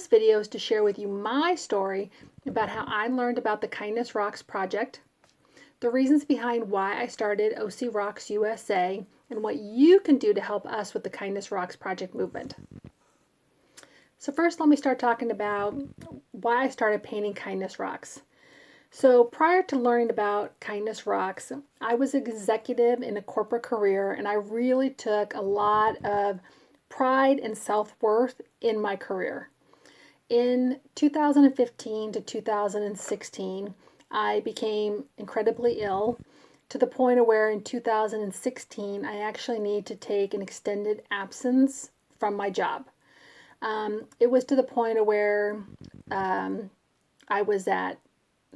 video is to share with you my story about how I learned about the Kindness Rocks project, the reasons behind why I started OCRocksUSA, and what you can do to help us with the Kindness Rocks project movement. So first, let me start talking about why I started painting Kindness Rocks. So prior to learning about Kindness Rocks, I was an executive in a corporate career, and I really took a lot of pride and self-worth in my career. In 2015 to 2016, I became incredibly ill to the point of where in 2016 I actually need to take an extended absence from my job. It was to the point of where I was at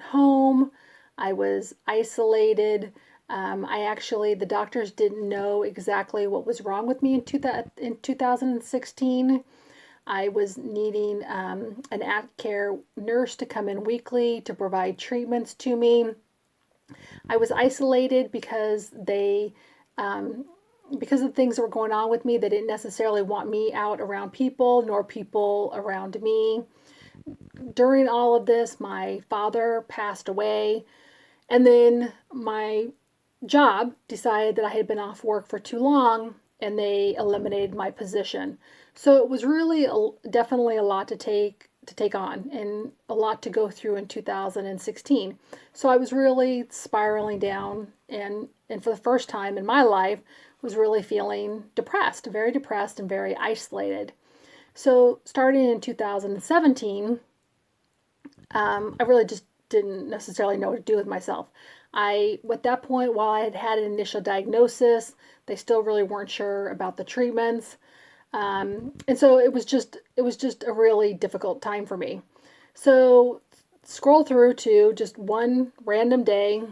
home, I was isolated. The doctors didn't know exactly what was wrong with me in 2016. I was needing an at-care nurse to come in weekly to provide treatments to me. I was isolated because because of things that were going on with me. They didn't necessarily want me out around people, nor people around me. During all of this, my father passed away, and then my job decided that I had been off work for too long, and they eliminated my position. So it was really definitely a lot to take on and a lot to go through in 2016. So I was really spiraling down, and for the first time in my life was really feeling depressed, very depressed and very isolated. So starting in 2017, I really just didn't necessarily know what to do with myself. At that point, while I had had an initial diagnosis, they still really weren't sure about the treatments. And so it was just a really difficult time for me. So scroll through to just one random day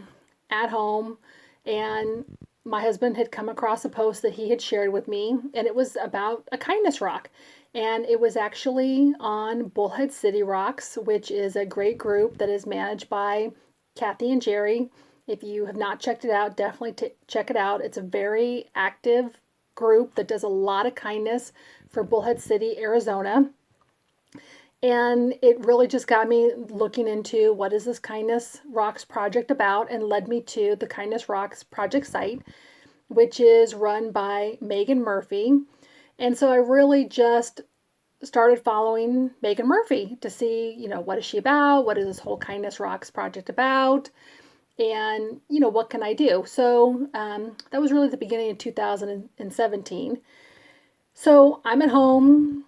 at home, and my husband had come across a post that he had shared with me, and it was about a kindness rock. And it was actually on Bullhead City Rocks, which is a great group that is managed by Kathy and Jerry. If you have not checked it out, definitely check it out. It's a very active group that does a lot of kindness for Bullhead City, Arizona. And it really just got me looking into what is this Kindness Rocks project about, and led me to the Kindness Rocks project site, which is run by Megan Murphy. And so I really just started following Megan Murphy to see, what is she about? What is this whole Kindness Rocks project about? And, what can I do? So that was really the beginning of 2017. So I'm at home,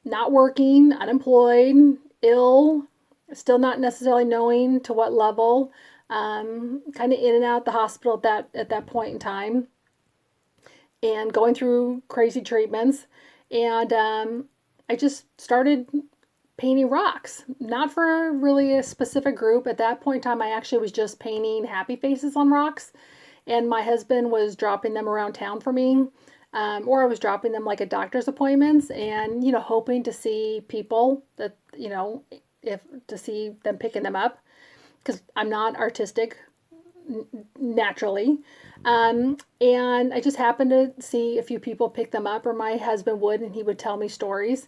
not working, unemployed, ill, still not necessarily knowing to what level, kind of in and out the hospital at that point in time, and going through crazy treatments. And I just started painting rocks, not for really a specific group. At that point in time, I actually was just painting happy faces on rocks, and my husband was dropping them around town for me, or I was dropping them like at doctor's appointments, and hoping to see people that to see them picking them up, because I'm not artistic naturally. And I just happened to see a few people pick them up, or my husband would, and he would tell me stories.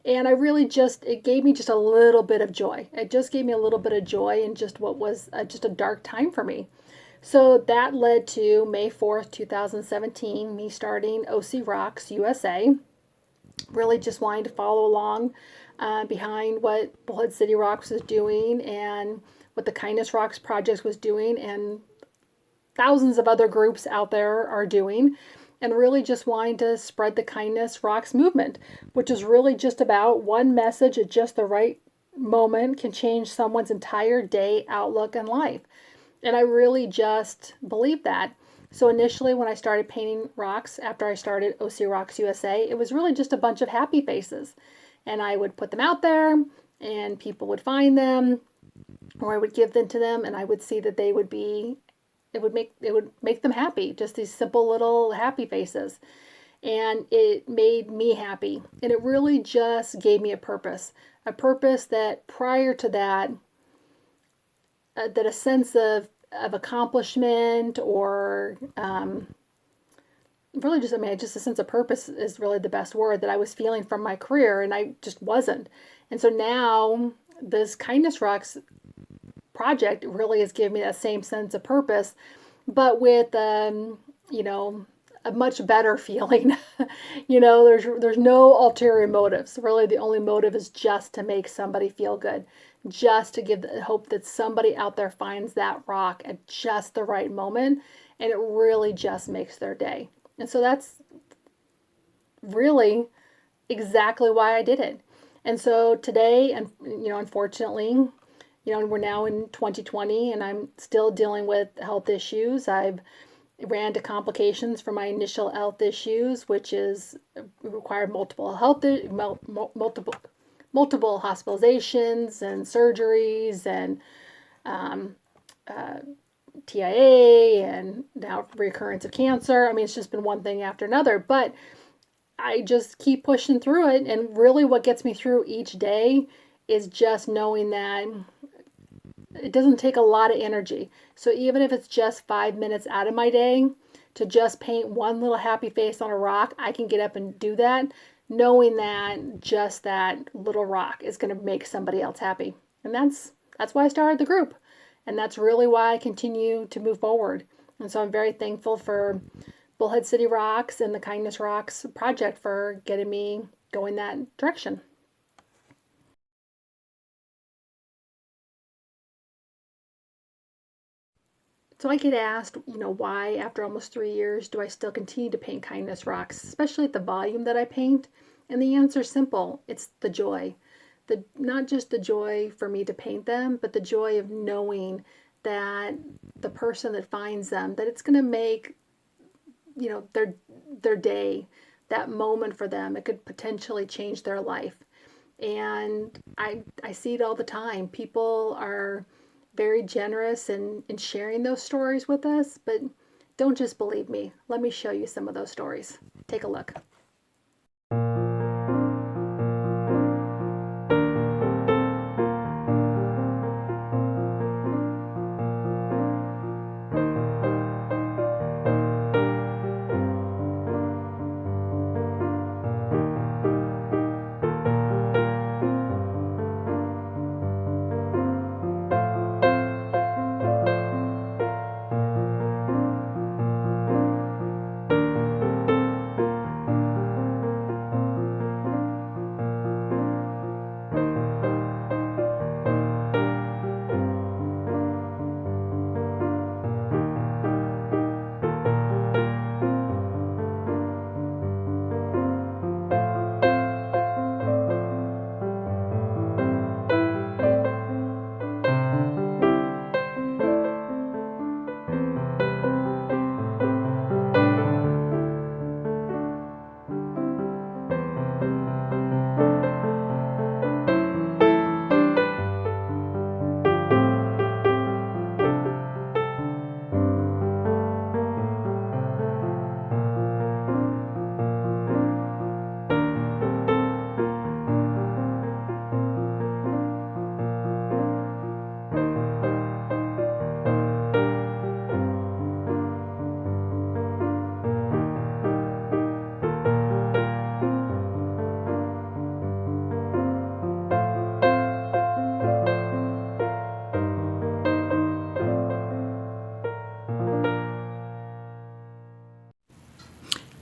And it gave me just a little bit of joy. It just gave me a little bit of joy in just what was just a dark time for me. So that led to May 4th, 2017, me starting OC Rocks USA. Really just wanting to follow along behind what Bullhead City Rocks was doing, and what the Kindness Rocks project was doing, and thousands of other groups out there are doing, and really just wanting to spread the Kindness Rocks movement, which is really just about one message at just the right moment can change someone's entire day, outlook, and life. And I really just believe that. So initially, when I started painting rocks after I started OC Rocks USA, it was really just a bunch of happy faces. And I would put them out there, and people would find them, or I would give them to them, and I would see that it would make them happy, just these simple little happy faces. And it made me happy. And it really just gave me a purpose that prior to that, that a sense of accomplishment, or really just, I mean, just a sense of purpose is really the best word that I was feeling from my career, and I just wasn't. And so now this Kindness Rocks project really has given me that same sense of purpose, but with, you know, a much better feeling. There's no ulterior motives. Really, the only motive is just to make somebody feel good, just to give the hope that somebody out there finds that rock at just the right moment, and it really just makes their day. And so that's really exactly why I did it. And so today, and unfortunately, we're now in 2020, and I'm still dealing with health issues. I've ran to complications from my initial health issues, which is required multiple hospitalizations and surgeries and TIA and now recurrence of cancer. I mean, it's just been one thing after another, but I just keep pushing through it. And really what gets me through each day is just knowing that it doesn't take a lot of energy. So even if it's just 5 minutes out of my day to just paint one little happy face on a rock, I can get up and do that, knowing that just that little rock is going to make somebody else happy. And that's why I started the group. And that's really why I continue to move forward. And so I'm very thankful for Bullhead City Rocks and the Kindness Rocks project for getting me going that direction. So I get asked, why after almost 3 years do I still continue to paint Kindness Rocks, especially at the volume that I paint? And the answer is simple. It's the joy. Not just the joy for me to paint them, but the joy of knowing that the person that finds them, that it's going to make, their day, that moment for them. It could potentially change their life. And I see it all the time. People are very generous in sharing those stories with us, but don't just believe me. Let me show you some of those stories. Take a look.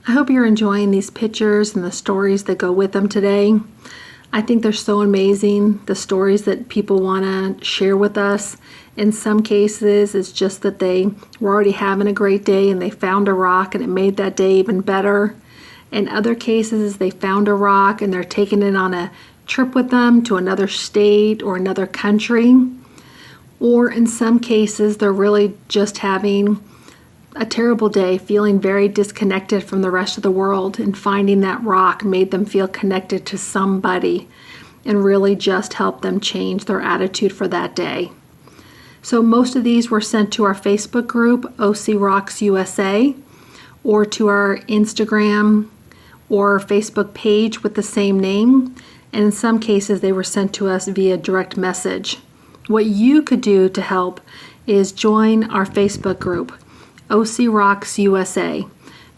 I hope you're enjoying these pictures and the stories that go with them today. I think they're so amazing, the stories that people want to share with us. In some cases, it's just that they were already having a great day and they found a rock and it made that day even better. In other cases, they found a rock and they're taking it on a trip with them to another state or another country. Or in some cases, they're really just having a terrible day, feeling very disconnected from the rest of the world, and finding that rock made them feel connected to somebody and really just helped them change their attitude for that day. So most of these were sent to our Facebook group, OCRocksUSA, or to our Instagram or Facebook page with the same name. And in some cases, they were sent to us via direct message. What you could do to help is join our Facebook group, OCRocksUSA.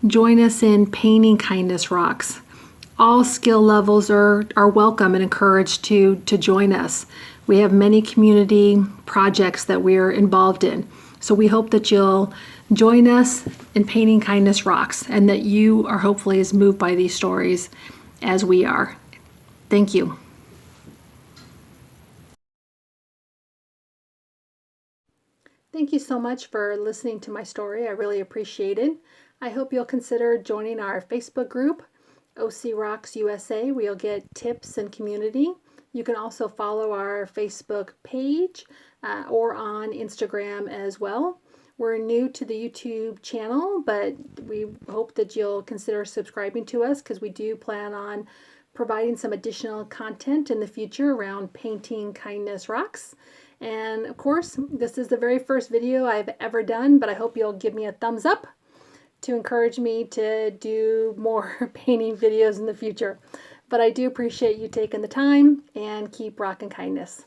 join us in Painting Kindness Rocks. All skill levels are welcome and encouraged to join us. We have many community projects that we're involved in. So we hope that you'll join us in Painting Kindness Rocks and that you are hopefully as moved by these stories as we are. Thank you. Thank you so much for listening to my story. I really appreciate it. I hope you'll consider joining our Facebook group, OCRocksUSA, where you'll get tips and community. You can also follow our Facebook page or on Instagram as well. We're new to the YouTube channel, but we hope that you'll consider subscribing to us because we do plan on providing some additional content in the future around painting kindness rocks. And of course, this is the very first video I've ever done, but I hope you'll give me a thumbs up to encourage me to do more painting videos in the future. But I do appreciate you taking the time, and keep rocking kindness.